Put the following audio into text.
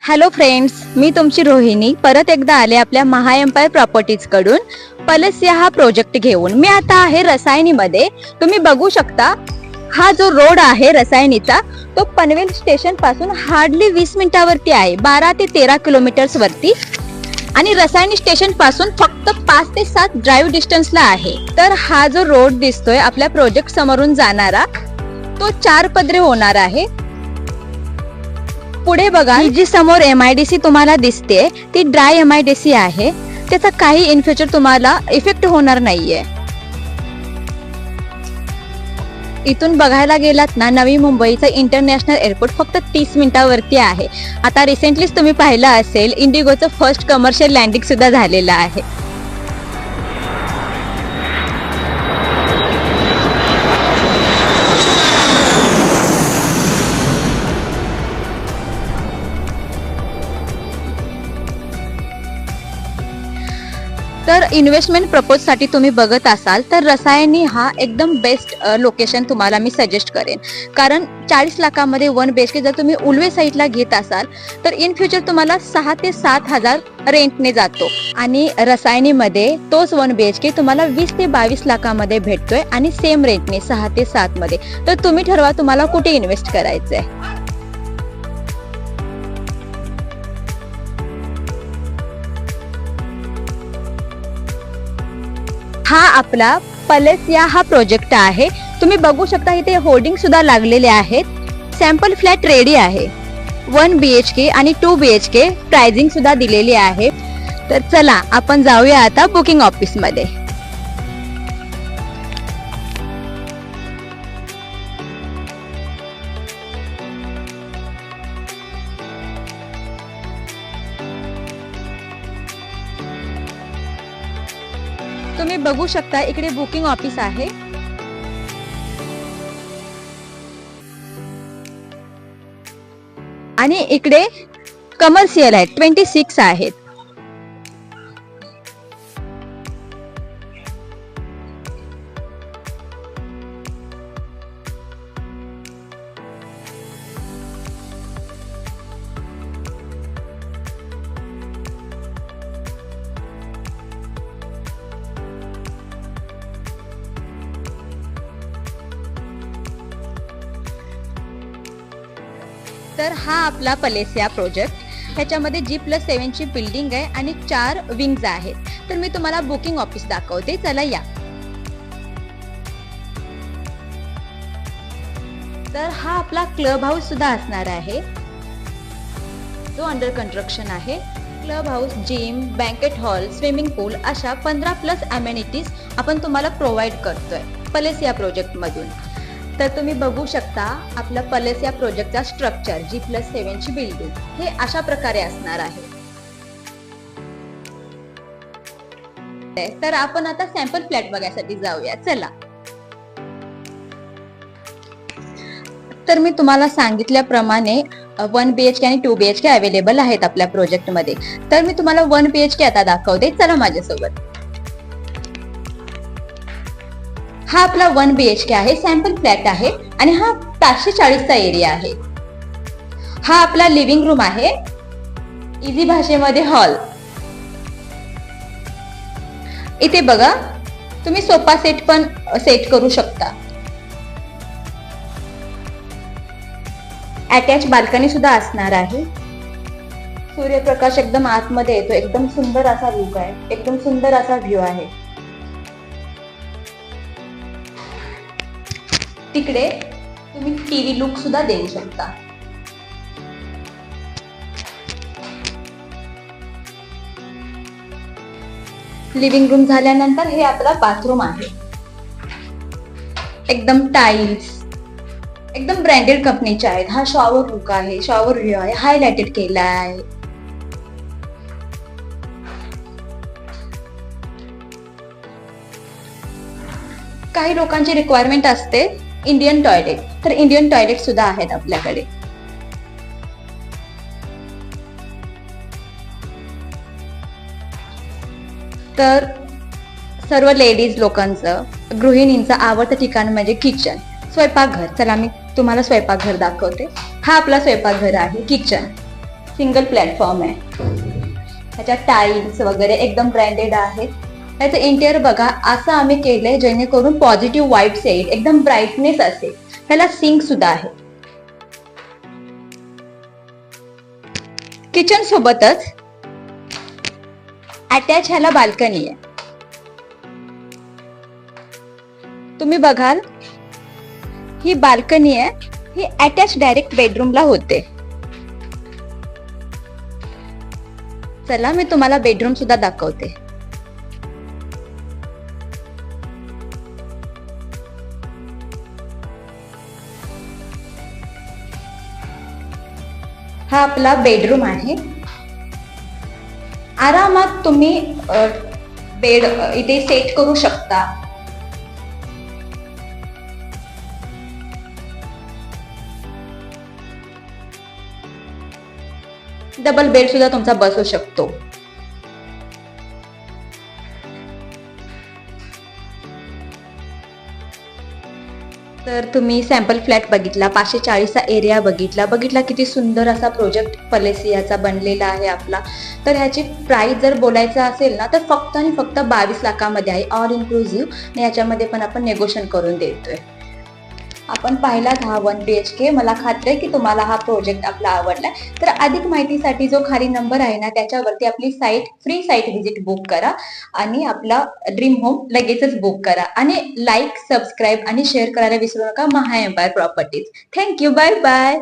Hello friends, मी तुमची रोहिणी परत एकदा आले आपल्या महा एम्पायर प्रॉपर्टीज कडून पलसिया हा प्रोजेक्ट घेऊन. मी आता आहे रसायनीमध्ये. तुम्ही बघू शकता हा जो रोड आहे रसायनीचा तो पनवेल स्टेशन पासून हार्डली 20 मिनिटावरती आहे, 12 ते 13 किलोमीटर्स वरती. आणि रसायनी स्टेशन पासून फक्त 5 ते 7 ड्राईव्ह डिस्टन्सला आहे. तर हा जो रोड दिसतोय आपल्या प्रोजेक्ट समोरून जाणारा तो 4 पदरी होणार आहे. पुढे बघा, जी समोर MIDC तुम्हाला दिसते ती ड्राय MIDC आहे. त्याचा काही इन फ्युचर तुम्हाला इफेक्ट होणार नाहीये. इथून बघायला गेलात ना, नवी मुंबईचा इंटरनॅशनल एअरपोर्ट फक्त 30 मिनिटावरती आहे. आता रिसेंटलीच तुम्ही पाहिलं असेल इंडिगोचं फर्स्ट कमर्शियल लँडिंग सुद्धा झालेलं आहे. तर इन्व्हेस्टमेंट प्रपोज साठी तुम्ही बघत असाल तर रसायनी हा एकदम बेस्ट लोकेशन तुम्हाला मी सजेस्ट करेन. कारण 40 लाखामध्ये 1 BHK जर तुम्ही उल्वे साईडला घेत असाल तर इन फ्युचर तुम्हाला 6 ते 7 हजार रेंटने जातो. आणि रसायनीमध्ये तोच 1 BHK तुम्हाला 20 ते 22 लाखामध्ये भेटतोय आणि सेम रेंटने 6 ते 7 मध्ये. तर तुम्ही ठरवा तुम्हाला कुठे इन्व्हेस्ट करायचंय. हा आपला पलसिया हा प्रोजेक्ट आहे. तुम्ही बघू शकता इथे होर्डिंग सुद्धा लागलेले आहेत. सॅम्पल फ्लॅट रेडी आहे. 1 BHK आणि 2 BHK प्राइसिंग सुद्धा दिलेली आहे. तर चला आपण जाऊया आता बुकिंग ऑफिस मध्ये. तुम्ही बघू शकता इकडे बुकिंग ऑफिस आहे. आणि इकडे कमर्शियल आहेत, 26 आहेत. तर हा आपला पलसिया प्रोजेक्ट. ह्याच्यामध्ये G+7 ची बिल्डिंग आहे आणि 4 विंग्स आहेत. तर मी तुम्हाला बुकिंग ऑफिस दाखवते, चला या. तर हा आपला क्लब हाऊस सुद्धा असणार आहे जो अंडर कन्स्ट्रक्शन आहे. Club house, gym, banquet hall, swimming pool अशा 15+ अमेनिटीज आपण तुम्हाला प्रोव्हाइड करतोय पलसिया प्रोजेक्ट मधून. तर तुम्ही बघू शकता आपल्या पलसिया प्रोजेक्टचा स्ट्रक्चर, G+7 ची बिल्डिंग हे अशा प्रकारे असणार आहे. तर आपण आता सॅम्पल फ्लॅट बघायसाठी जाऊया, चला. तर मी तुम्हाला सांगितल्याप्रमाणे 1 BHK आणि 2 BHK अवेलेबल आहेत आपल्या प्रोजेक्ट मध्ये. तर मी तुम्हाला 1 BHK आता दाखवते, चला माझ्यासोबत. हा आपला 1 BHK आहे, सॅम्पल फ्लॅट आहे आणि हा 540चा एरिया आहे. हा आपला लिव्हिंग रूम आहे, इझी भाषेमध्ये हॉल. इथे बघा तुम्ही सोफा सेट पण सेट करू शकता. अटॅच बाल्कनी सुद्धा असणार आहे. सूर्यप्रकाश एकदम आतमध्ये येतो. एकदम सुंदर असा लुक आहे, एकदम सुंदर असा व्ह्यू आहे. तिकडे तुम्ही टीव्ही लुक सुद्धा देऊ शकता. लिव्हिंग रूम झाल्यानंतर हे आपला बाथरूम आहे. एकदम टाइल्स एकदम ब्रँडेड कंपनीचे आहेत. हा शॉवर लुक आहे, शॉवर व्ह्यू आहे, हायलाइटेड केला आहे. काही लोकांची रिक्वायरमेंट असते इंडियन टॉयलेट, तर इंडियन टॉयलेट सुद्धा आहेत आपल्याकडे. तर सर्व लेडीज लोकांचं, गृहिणींचं आवडतं ठिकाण म्हणजे किचन, स्वयंपाकघर. चला मी तुम्हाला स्वयंपाकघर दाखवते. हा आपला स्वयंपाकघर आहे, किचन. सिंगल प्लॅटफॉर्म आहे. ह्याच्यात टाईल्स वगैरे एकदम ब्रँडेड आहेत. त्याचं इंटेरियर बघा असं आम्ही केलंय जेणेकरून पॉझिटिव्ह वाईब्स येईल, एकदम ब्राईटनेस असेल. ह्याला सिंक सुद्धा आहे. किचन सोबतच अटॅच ह्याला बाल्कनी आहे. तुम्ही बघाल ही बाल्कनी आहे, ही अटॅच डायरेक्ट बेडरूमला होते. चला मी तुम्हाला बेडरूम सुद्धा दाखवते. हा आपला बेडरूम आहे. आरामात तुम्ही बेड इथे सेट करू शकता. डबल बेड सुद्धा तुमचा बसू शकतो. तर तुम्ही सॅम्पल फ्लॅट बघितला, 540चा एरिया बघितला किती सुंदर असा प्रोजेक्ट पलेसियाचा बनलेला आहे आपला. तर ह्याची प्राइस जर बोलायचं असेल ना तर फक्त आणि फक्त 22 लाखामध्ये आहे, ऑल इन्क्लुझिव्ह. आणि याच्यामध्ये पण आपण नेगोशिएशन करून देतोय. आपण पाहिलात हा 1 BHK. मला खात्री आहे की तुम्हाला हा प्रोजेक्ट आपला आवडला. तर अधिक माहितीसाठी जो खाली नंबर आहे ना त्याच्यावरती आपली फ्री साईट व्हिजिट बुक करा आणि आपला ड्रीम होम लगेचच बुक करा. आणि लाईक, सबस्क्राईब आणि शेअर करायला विसरू नका. Maha Empire Properties. Thank you. Bye bye.